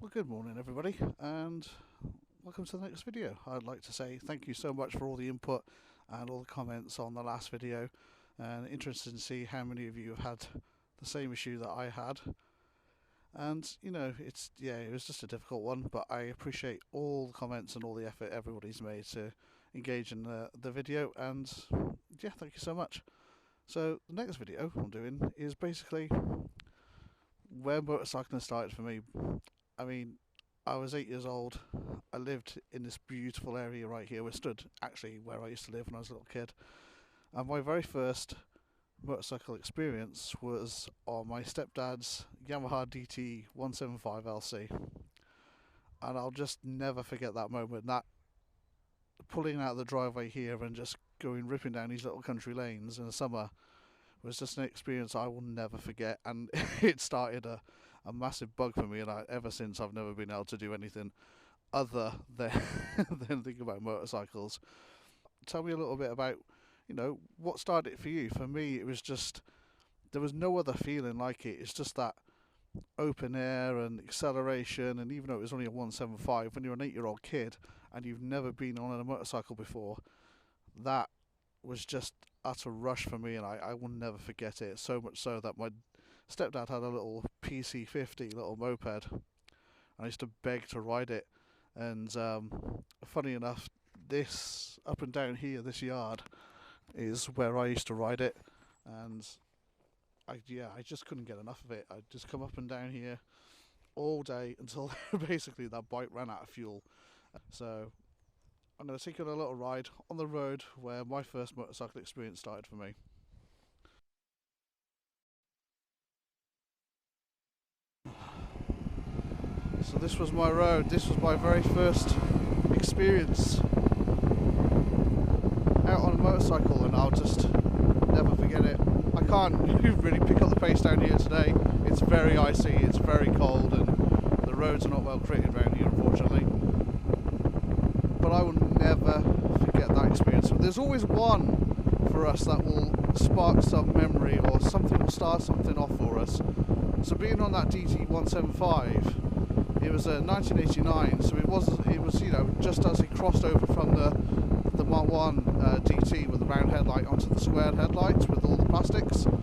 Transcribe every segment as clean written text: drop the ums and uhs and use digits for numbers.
Well, good morning, everybody, and welcome to the next video. I'd like to say thank you so much for all the input and all the comments on the last video, and interested to see how many of you have had the same issue that I had. And you know, it was just a difficult one, but I appreciate all the comments and all the effort everybody's made to engage in the video, and yeah, thank you so much. So the next video I'm doing is basically where motorcycling started for me. I mean, I was 8 years old. I lived in this beautiful area right here. We stood actually where I used to live when I was a little kid. And my very first motorcycle experience was on my stepdad's Yamaha DT 175LC. And I'll just never forget that moment. That pulling out of the driveway here and just ripping down these little country lanes in the summer was just an experience I will never forget. And it started a massive bug for me, and ever since I've never been able to do anything other than than think about motorcycles. Tell me a little bit about, what started it for you. For me, it was just, there was no other feeling like it. It's just that open air and acceleration, and even though it was only a 175, when you're an 8-year-old kid and you've never been on a motorcycle before, that was just utter rush for me, and I will never forget it. So much so that my stepdad had a little PC50 little moped. I used to beg to ride it, and funny enough, this up and down here, this yard, is where I used to ride it, and I just couldn't get enough of it. I'd just come up and down here all day until basically that bike ran out of fuel. So I'm going to take you on a little ride on the road where my first motorcycle experience started for me. So this was my road. This was my very first experience out on a motorcycle, and I'll just never forget it. I can't really pick up the pace down here today. It's very icy, it's very cold, and the roads are not well created around here, unfortunately. But I will never forget that experience. There's always one for us that will spark some memory, or something will start something off for us. So being on that DT 175, it was 1989, so it was just as it crossed over from the Mark 1 DT with the round headlight onto the squared headlights with all the plastics, and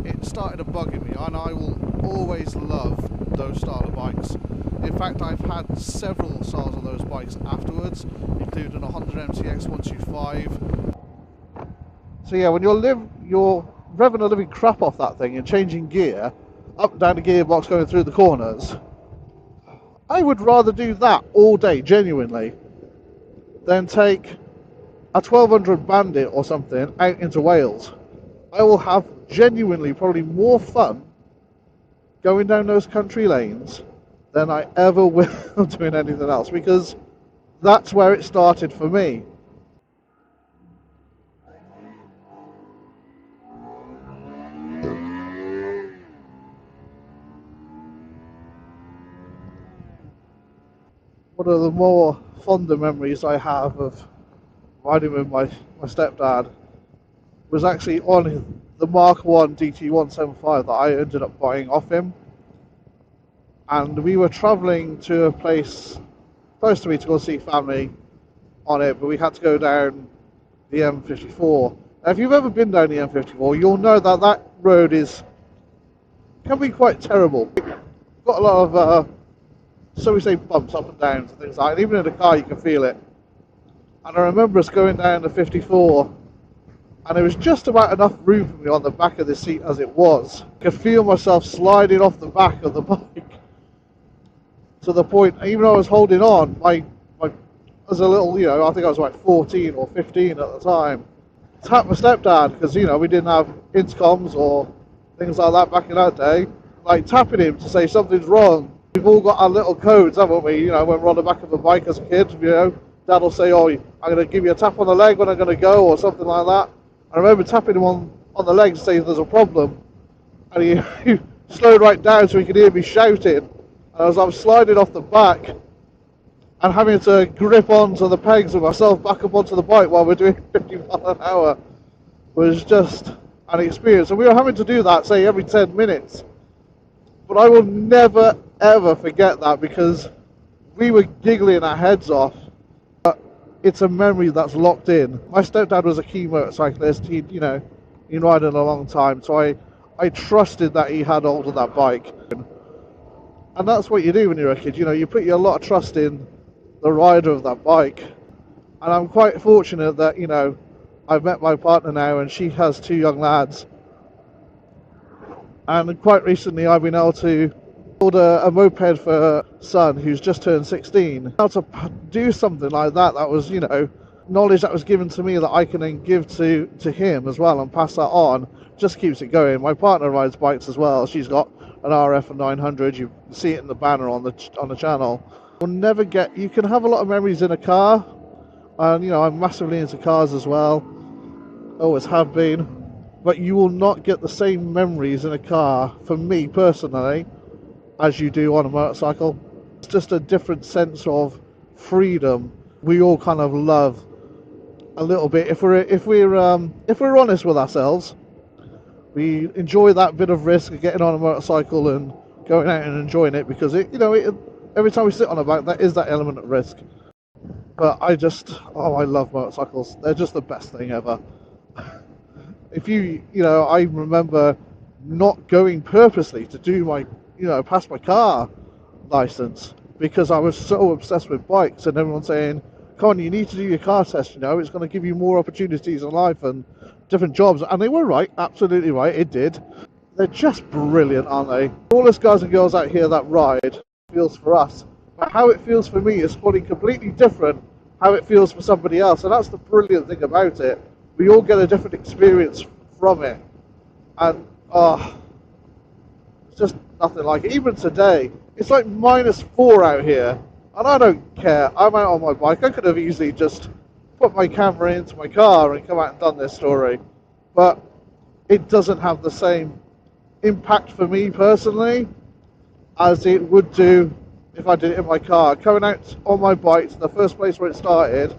it started a bug in me, and I will always love those style of bikes. In fact, I've had several styles of those bikes afterwards, including a Honda MTX 125. So yeah, when you're revving a living crap off that thing and changing gear, up and down the gearbox going through the corners, I would rather do that all day, genuinely, than take a 1200 Bandit or something out into Wales. I will have genuinely probably more fun going down those country lanes than I ever will doing anything else, because that's where it started for me. One of the more fonder memories I have of riding with my stepdad was actually on the Mark 1 DT 175 that I ended up buying off him. And we were travelling to a place close to me to go see family on it, but we had to go down the M54. Now, if you've ever been down the M54, you'll know that that road can be quite terrible. Got a lot of so we say bumps up and downs and things like that, and even in the car you can feel it. And I remember us going down the 54, and there was just about enough room for me on the back of the seat as it was. I could feel myself sliding off the back of the bike, to the point, even though I was holding on, I was a little, I think I was like 14 or 15 at the time, tapped my stepdad, because, we didn't have intercoms or things like that back in that day, like tapping him to say something's wrong. We've all got our little codes, haven't we? When we're on the back of a bike as a kid, Dad will say, "Oh, I'm going to give you a tap on the leg when I'm going to go," or something like that. I remember tapping him on the leg to say there's a problem, and he slowed right down so he could hear me shouting. And as I was sliding off the back and having to grip onto the pegs of myself back up onto the bike while we're doing 50 miles an hour was just an experience. And we were having to do that, say, every 10 minutes. But I will never ever forget that, because we were giggling our heads off. But it's a memory that's locked in. My stepdad was a keen motorcyclist. He'd ridden a long time, so I trusted that he had hold of that bike. And that's what you do when you're a kid. You put a lot of trust in the rider of that bike. And I'm quite fortunate that, I've met my partner now, and she has 2 young lads. And quite recently I've been able to build a moped for her son, who's just turned 16. How to do something like that was, knowledge that was given to me that I can then give to him as well and pass that on, just keeps it going. My partner rides bikes as well. She's got an RF 900. You see it in the banner on the channel. You can have a lot of memories in a car, and I'm massively into cars as well, always have been, but you will not get the same memories in a car, for me personally, as you do on a motorcycle. It's just a different sense of freedom. We all kind of love a little bit, if we're honest with ourselves. We enjoy that bit of risk of getting on a motorcycle and going out and enjoying it, because every time we sit on a bike, that is that element of risk. But I love motorcycles. They're just the best thing ever. I remember not going purposely to do my, pass my car license, because I was so obsessed with bikes, and everyone saying, come on, you need to do your car test, it's going to give you more opportunities in life and different jobs. And they were right, absolutely right, it did. They're just brilliant, aren't they? All us guys and girls out here that ride feels for us, but how it feels for me is probably completely different how it feels for somebody else. And that's the brilliant thing about it. We all get a different experience from it, and it's just nothing like it. Even today, it's like -4 out here, and I don't care. I'm out on my bike. I could have easily just put my camera into my car and come out and done this story, but it doesn't have the same impact for me personally as it would do if I did it in my car. Coming out on my bike to the first place where it started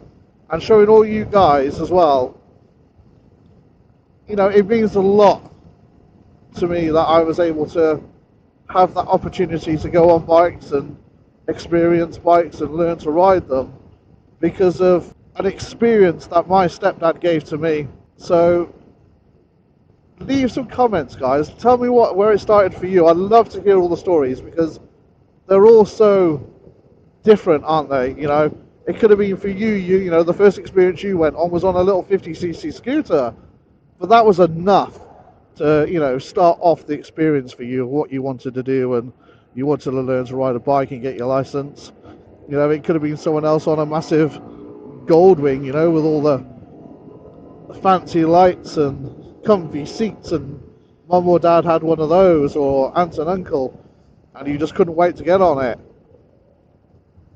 and showing all you guys as well, it means a lot to me that I was able to have that opportunity to go on bikes and experience bikes and learn to ride them, because of an experience that my stepdad gave to me. So leave some comments, guys. Tell me where it started for you. I'd love to hear all the stories, because they're all so different, aren't they? It could have been for you, the first experience you went on was on a little 50cc scooter, but that was enough to, start off the experience for you of what you wanted to do, and you wanted to learn to ride a bike and get your license. It could have been someone else on a massive Goldwing, with all the fancy lights and comfy seats, and mum or dad had one of those, or aunt and uncle, and you just couldn't wait to get on it.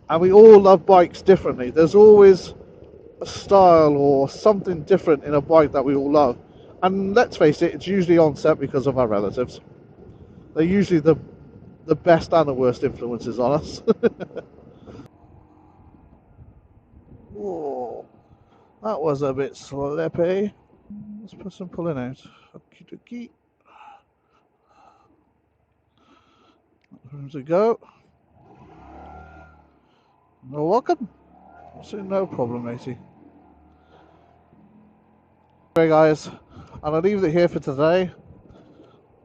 And we all love bikes differently. There's always a style or something different in a bike that we all love. And let's face it, it's usually on set because of our relatives. They're usually the best and the worst influences on us. Whoa, that was a bit slippy. Let's put some pulling out. Okie dokie. Room to go. You're welcome. No problem, matey. Okay, guys, and I'll leave it here for today.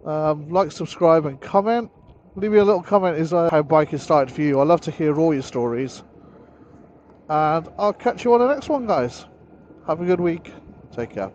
Like, subscribe, and comment. Leave me a little comment is how biking started for you. I love to hear all your stories. And I'll catch you on the next one, guys. Have a good week. Take care.